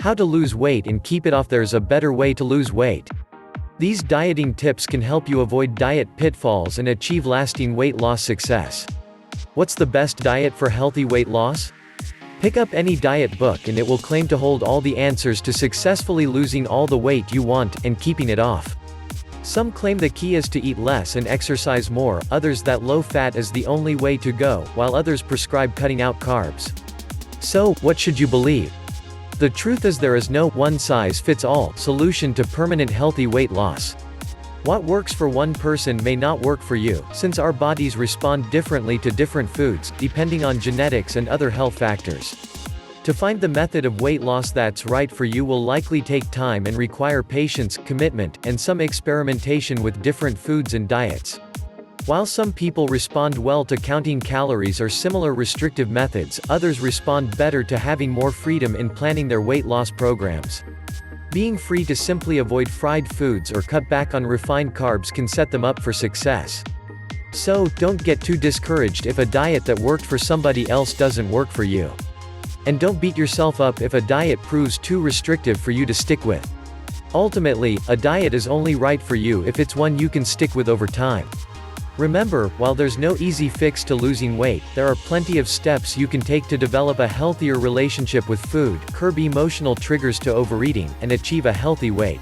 How to lose weight and keep it off. There's a better way to lose weight. These dieting tips can help you avoid diet pitfalls and achieve lasting weight loss success. What's the best diet for healthy weight loss? Pick up any diet book and it will claim to hold all the answers to successfully losing all the weight you want and keeping it off. Some claim the key is to eat less and exercise more, others that low fat is the only way to go, while others prescribe cutting out carbs. So, what should you believe? The truth is there is no one-size-fits-all solution to permanent healthy weight loss. What works for one person may not work for you, since our bodies respond differently to different foods, depending on genetics and other health factors. To find the method of weight loss that's right for you will likely take time and require patience, commitment, and some experimentation with different foods and diets. While some people respond well to counting calories or similar restrictive methods, others respond better to having more freedom in planning their weight loss programs. Being free to simply avoid fried foods or cut back on refined carbs can set them up for success. So, don't get too discouraged if a diet that worked for somebody else doesn't work for you. And don't beat yourself up if a diet proves too restrictive for you to stick with. Ultimately, a diet is only right for you if it's one you can stick with over time. Remember, while there's no easy fix to losing weight, there are plenty of steps you can take to develop a healthier relationship with food, curb emotional triggers to overeating, and achieve a healthy weight.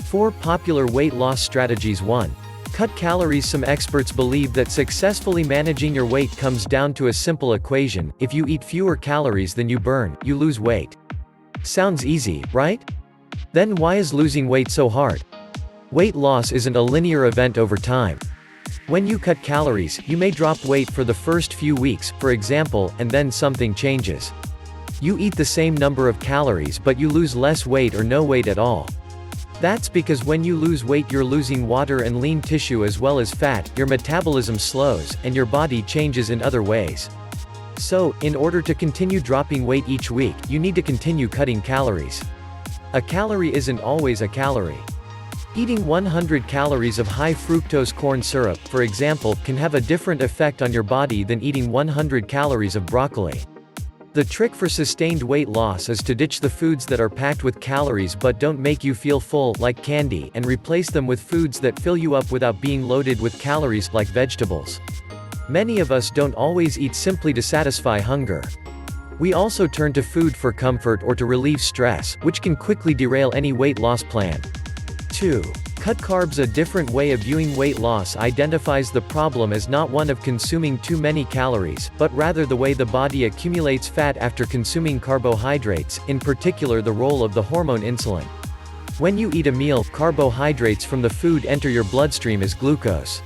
4 popular weight loss strategies. 1. Cut calories. Some experts believe that successfully managing your weight comes down to a simple equation: if you eat fewer calories than you burn, you lose weight. Sounds easy, right? Then why is losing weight so hard? Weight loss isn't a linear event over time. When you cut calories, you may drop weight for the first few weeks, for example, and then something changes. You eat the same number of calories but you lose less weight or no weight at all. That's because when you lose weight you're losing water and lean tissue as well as fat, your metabolism slows, and your body changes in other ways. So, in order to continue dropping weight each week, you need to continue cutting calories. A calorie isn't always a calorie. Eating 100 calories of high fructose corn syrup, for example, can have a different effect on your body than eating 100 calories of broccoli. The trick for sustained weight loss is to ditch the foods that are packed with calories but don't make you feel full, like candy, and replace them with foods that fill you up without being loaded with calories, like vegetables. Many of us don't always eat simply to satisfy hunger. We also turn to food for comfort or to relieve stress, which can quickly derail any weight loss plan. 2. Cut carbs. A different way of viewing weight loss identifies the problem as not one of consuming too many calories, but rather the way the body accumulates fat after consuming carbohydrates, in particular the role of the hormone insulin. When you eat a meal, carbohydrates from the food enter your bloodstream as glucose.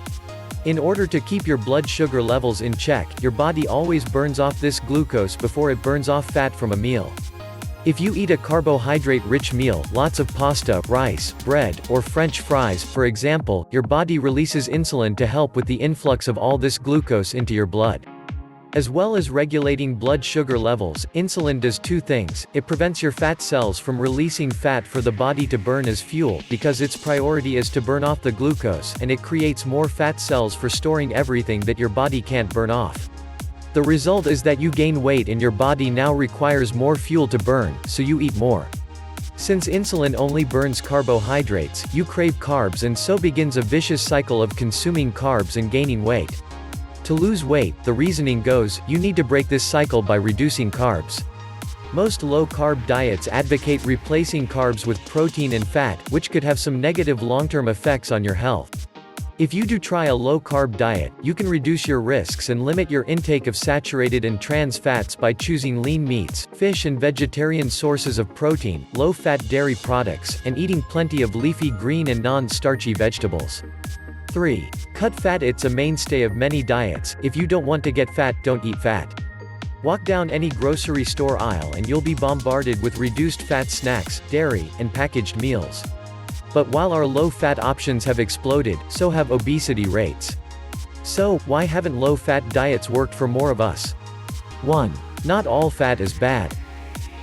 In order to keep your blood sugar levels in check, your body always burns off this glucose before it burns off fat from a meal. If you eat a carbohydrate-rich meal, lots of pasta, rice, bread, or French fries, for example, your body releases insulin to help with the influx of all this glucose into your blood. As well as regulating blood sugar levels, insulin does 2 things. It prevents your fat cells from releasing fat for the body to burn as fuel, because its priority is to burn off the glucose, and it creates more fat cells for storing everything that your body can't burn off. The result is that you gain weight and your body now requires more fuel to burn, so you eat more. Since insulin only burns carbohydrates, you crave carbs, and so begins a vicious cycle of consuming carbs and gaining weight. To lose weight, the reasoning goes, you need to break this cycle by reducing carbs. Most low-carb diets advocate replacing carbs with protein and fat, which could have some negative long-term effects on your health. If you do try a low-carb diet, you can reduce your risks and limit your intake of saturated and trans fats by choosing lean meats, fish and vegetarian sources of protein, low-fat dairy products, and eating plenty of leafy green and non-starchy vegetables. 3. Cut fat. It's a mainstay of many diets. If you don't want to get fat, don't eat fat. Walk down any grocery store aisle and you'll be bombarded with reduced fat snacks, dairy, and packaged meals. But while our low-fat options have exploded, so have obesity rates. So, why haven't low-fat diets worked for more of us? 1. Not all fat is bad.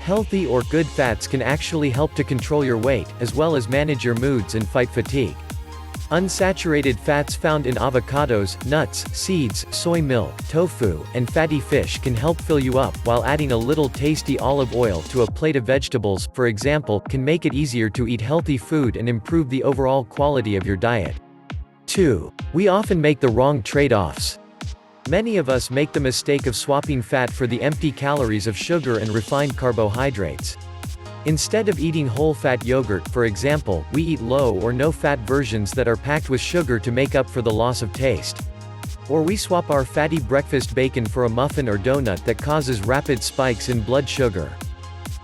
Healthy or good fats can actually help to control your weight, as well as manage your moods and fight fatigue. Unsaturated fats found in avocados, nuts, seeds, soy milk, tofu, and fatty fish can help fill you up, while adding a little tasty olive oil to a plate of vegetables, for example, can make it easier to eat healthy food and improve the overall quality of your diet. 2. We often make the wrong trade-offs. Many of us make the mistake of swapping fat for the empty calories of sugar and refined carbohydrates. Instead of eating whole-fat yogurt, for example, we eat low or no-fat versions that are packed with sugar to make up for the loss of taste. Or we swap our fatty breakfast bacon for a muffin or donut that causes rapid spikes in blood sugar.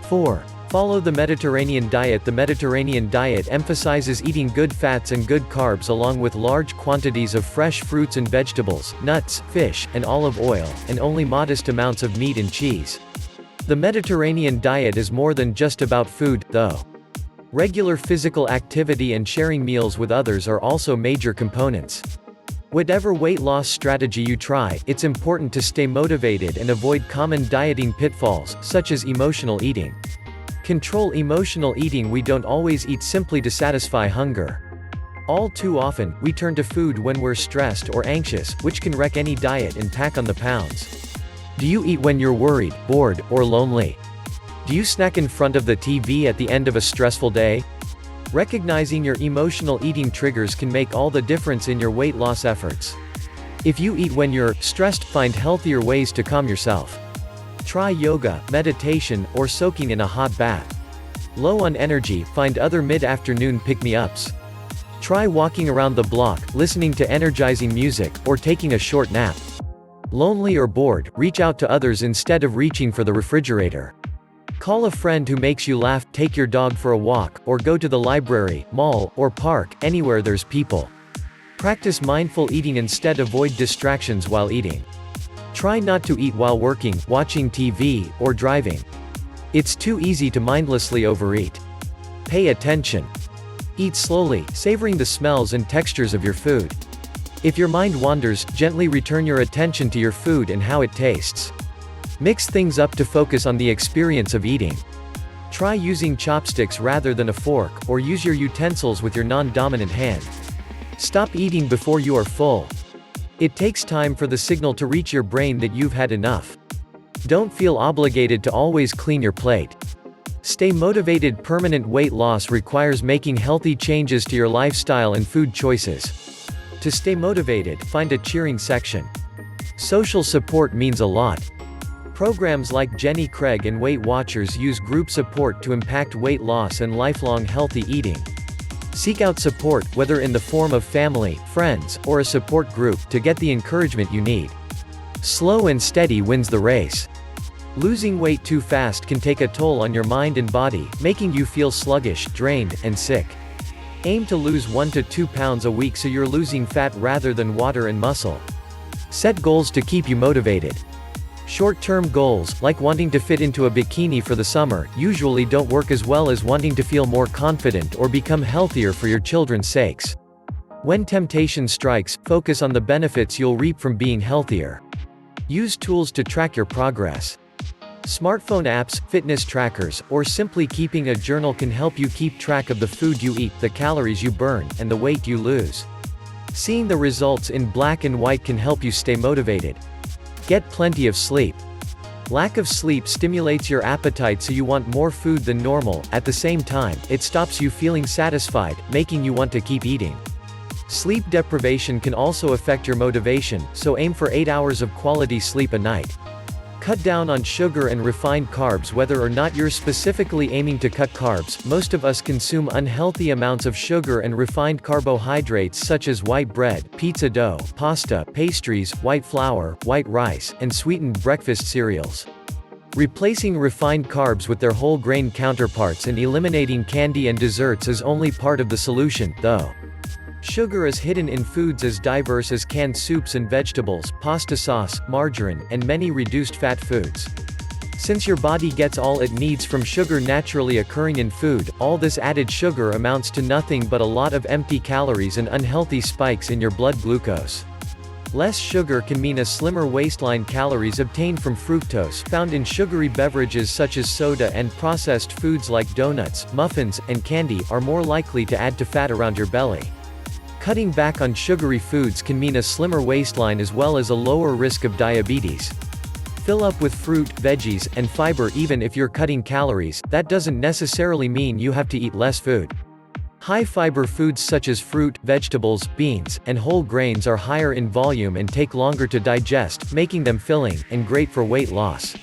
4. Follow the Mediterranean diet. The Mediterranean diet emphasizes eating good fats and good carbs along with large quantities of fresh fruits and vegetables, nuts, fish, and olive oil, and only modest amounts of meat and cheese. The Mediterranean diet is more than just about food, though. Regular physical activity and sharing meals with others are also major components. Whatever weight loss strategy you try, it's important to stay motivated and avoid common dieting pitfalls, such as emotional eating. Control emotional eating. We don't always eat simply to satisfy hunger. All too often, we turn to food when we're stressed or anxious, which can wreck any diet and pack on the pounds. Do you eat when you're worried, bored, or lonely? Do you snack in front of the TV at the end of a stressful day? Recognizing your emotional eating triggers can make all the difference in your weight loss efforts. If you eat when you're stressed, find healthier ways to calm yourself. Try yoga, meditation, or soaking in a hot bath. Low on energy, find other mid-afternoon pick-me-ups. Try walking around the block, listening to energizing music, or taking a short nap. Lonely or bored, reach out to others instead of reaching for the refrigerator. Call a friend who makes you laugh, take your dog for a walk, or go to the library, mall, or park, anywhere there's people. Practice mindful eating instead. Avoid distractions while eating. Try not to eat while working, watching TV, or driving. It's too easy to mindlessly overeat. Pay attention. Eat slowly, savoring the smells and textures of your food. If your mind wanders, gently return your attention to your food and how it tastes. Mix things up to focus on the experience of eating. Try using chopsticks rather than a fork, or use your utensils with your non-dominant hand. Stop eating before you are full. It takes time for the signal to reach your brain that you've had enough. Don't feel obligated to always clean your plate. Stay motivated. Permanent weight loss requires making healthy changes to your lifestyle and food choices. To stay motivated, find a cheering section. Social support means a lot. Programs like Jenny Craig and Weight Watchers use group support to impact weight loss and lifelong healthy eating. Seek out support, whether in the form of family, friends, or a support group, to get the encouragement you need. Slow and steady wins the race. Losing weight too fast can take a toll on your mind and body, making you feel sluggish, drained, and sick. Aim to lose 1 to 2 pounds a week so you're losing fat rather than water and muscle. Set goals to keep you motivated. Short-term goals, like wanting to fit into a bikini for the summer, usually don't work as well as wanting to feel more confident or become healthier for your children's sakes. When temptation strikes, focus on the benefits you'll reap from being healthier. Use tools to track your progress. Smartphone apps, fitness trackers, or simply keeping a journal can help you keep track of the food you eat, the calories you burn, and the weight you lose. Seeing the results in black and white can help you stay motivated. Get plenty of sleep. Lack of sleep stimulates your appetite, so you want more food than normal. At the same time, it stops you feeling satisfied, making you want to keep eating. Sleep deprivation can also affect your motivation, so aim for 8 hours of quality sleep a night. Cut down on sugar and refined carbs. Whether or not you're specifically aiming to cut carbs, most of us consume unhealthy amounts of sugar and refined carbohydrates such as white bread, pizza dough, pasta, pastries, white flour, white rice, and sweetened breakfast cereals. Replacing refined carbs with their whole grain counterparts and eliminating candy and desserts is only part of the solution, though. Sugar is hidden in foods as diverse as canned soups and vegetables, pasta sauce, margarine, and many reduced-fat foods. Since your body gets all it needs from sugar naturally occurring in food, all this added sugar amounts to nothing but a lot of empty calories and unhealthy spikes in your blood glucose. Less sugar can mean a slimmer waistline. Calories obtained from fructose, found in sugary beverages such as soda and processed foods like donuts, muffins, and candy, are more likely to add to fat around your belly. Cutting back on sugary foods can mean a slimmer waistline as well as a lower risk of diabetes. Fill up with fruit, veggies, and fiber. Even if you're cutting calories, that doesn't necessarily mean you have to eat less food. High-fiber foods such as fruit, vegetables, beans, and whole grains are higher in volume and take longer to digest, making them filling, and great for weight loss.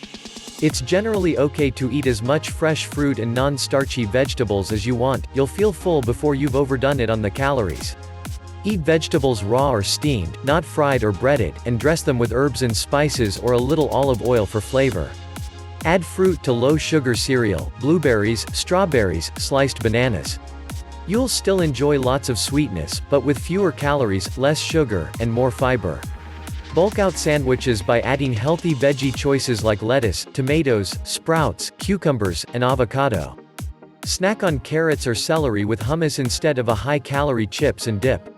It's generally okay to eat as much fresh fruit and non-starchy vegetables as you want. You'll feel full before you've overdone it on the calories. Eat vegetables raw or steamed, not fried or breaded, and dress them with herbs and spices or a little olive oil for flavor. Add fruit to low-sugar cereal, blueberries, strawberries, sliced bananas. You'll still enjoy lots of sweetness, but with fewer calories, less sugar, and more fiber. Bulk out sandwiches by adding healthy veggie choices like lettuce, tomatoes, sprouts, cucumbers, and avocado. Snack on carrots or celery with hummus instead of a high-calorie chips and dip.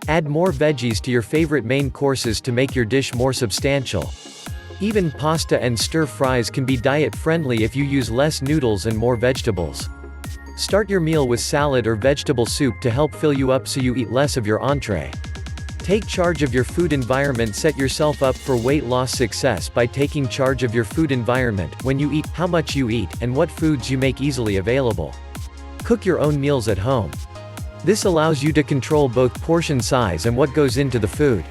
Add more veggies to your favorite main courses to make your dish more substantial. Even pasta and stir-fries can be diet-friendly if you use less noodles and more vegetables. Start your meal with salad or vegetable soup to help fill you up so you eat less of your entree. Take charge of your food environment. Set yourself up for weight loss success by taking charge of your food environment, when you eat, how much you eat, and what foods you make easily available. Cook your own meals at home. This allows you to control both portion size and what goes into the food.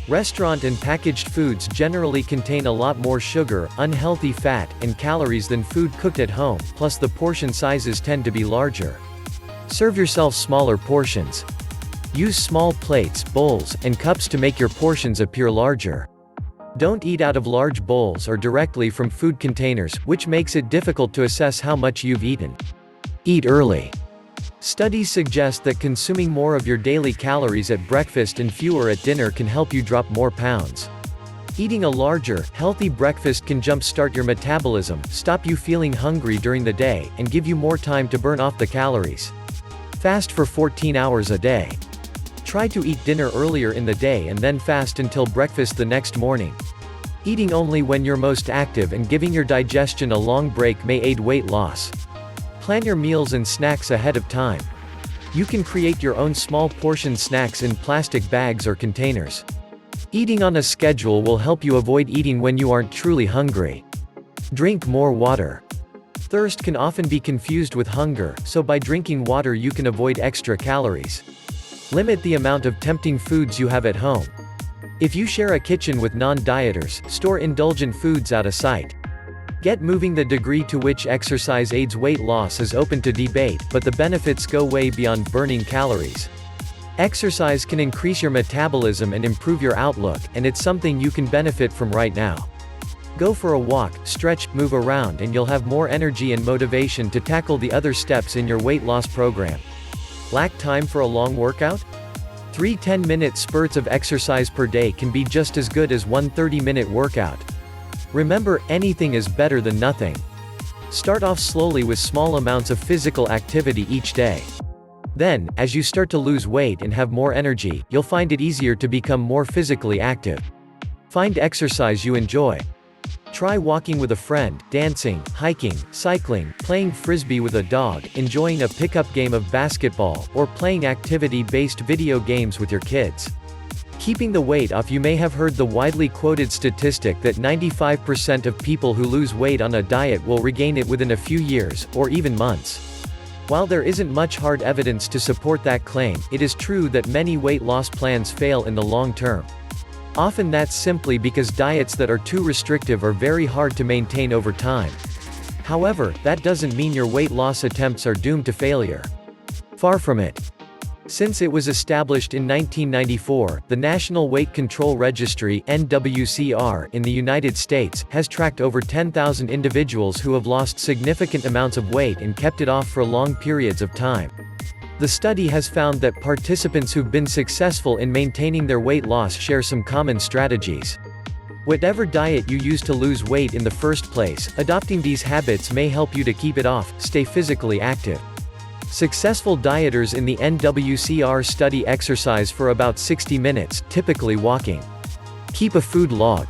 Restaurant and packaged foods generally contain a lot more sugar, unhealthy fat, and calories than food cooked at home, plus the portion sizes tend to be larger. Serve yourself smaller portions. Use small plates, bowls, and cups to make your portions appear larger. Don't eat out of large bowls or directly from food containers, which makes it difficult to assess how much you've eaten. Eat early. Studies suggest that consuming more of your daily calories at breakfast and fewer at dinner can help you drop more pounds. Eating a larger, healthy breakfast can jumpstart your metabolism, stop you feeling hungry during the day, and give you more time to burn off the calories. Fast for 14 hours a day. Try to eat dinner earlier in the day and then fast until breakfast the next morning. Eating only when you're most active and giving your digestion a long break may aid weight loss. Plan your meals and snacks ahead of time. You can create your own small portion snacks in plastic bags or containers. Eating on a schedule will help you avoid eating when you aren't truly hungry. Drink more water. Thirst can often be confused with hunger, so by drinking water you can avoid extra calories. Limit the amount of tempting foods you have at home. If you share a kitchen with non-dieters, store indulgent foods out of sight. Get moving. The degree to which exercise aids weight loss is open to debate, but the benefits go way beyond burning calories. Exercise can increase your metabolism and improve your outlook, and it's something you can benefit from right now. Go for a walk, stretch, move around, and you'll have more energy and motivation to tackle the other steps in your weight loss program. Lack time for a long workout? 3 10-minute spurts of exercise per day can be just as good as one 30-minute workout. Remember, anything is better than nothing. Start off slowly with small amounts of physical activity each day. Then, as you start to lose weight and have more energy, you'll find it easier to become more physically active. Find exercise you enjoy. Try walking with a friend, dancing, hiking, cycling, playing frisbee with a dog, enjoying a pickup game of basketball, or playing activity-based video games with your kids. Keeping the weight off. You may have heard the widely quoted statistic that 95% of people who lose weight on a diet will regain it within a few years, or even months. While there isn't much hard evidence to support that claim, it is true that many weight loss plans fail in the long term. Often that's simply because diets that are too restrictive are very hard to maintain over time. However, that doesn't mean your weight loss attempts are doomed to failure. Far from it. Since it was established in 1994, the National Weight Control Registry (NWCR) in the United States has tracked over 10,000 individuals who have lost significant amounts of weight and kept it off for long periods of time. The study has found that participants who've been successful in maintaining their weight loss share some common strategies. Whatever diet you use to lose weight in the first place, adopting these habits may help you to keep it off. Stay physically active. Successful dieters in the NWCR study exercise for about 60 minutes, typically walking. Keep a food log.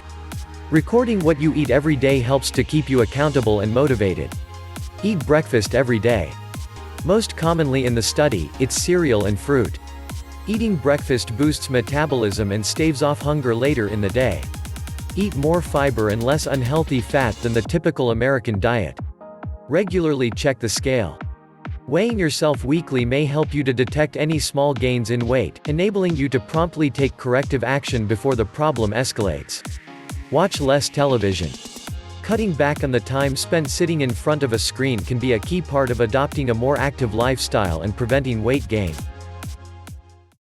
Recording what you eat every day helps to keep you accountable and motivated. Eat breakfast every day. Most commonly in the study, it's cereal and fruit. Eating breakfast boosts metabolism and staves off hunger later in the day. Eat more fiber and less unhealthy fat than the typical American diet. Regularly check the scale. Weighing yourself weekly may help you to detect any small gains in weight, enabling you to promptly take corrective action before the problem escalates. Watch less television. Cutting back on the time spent sitting in front of a screen can be a key part of adopting a more active lifestyle and preventing weight gain.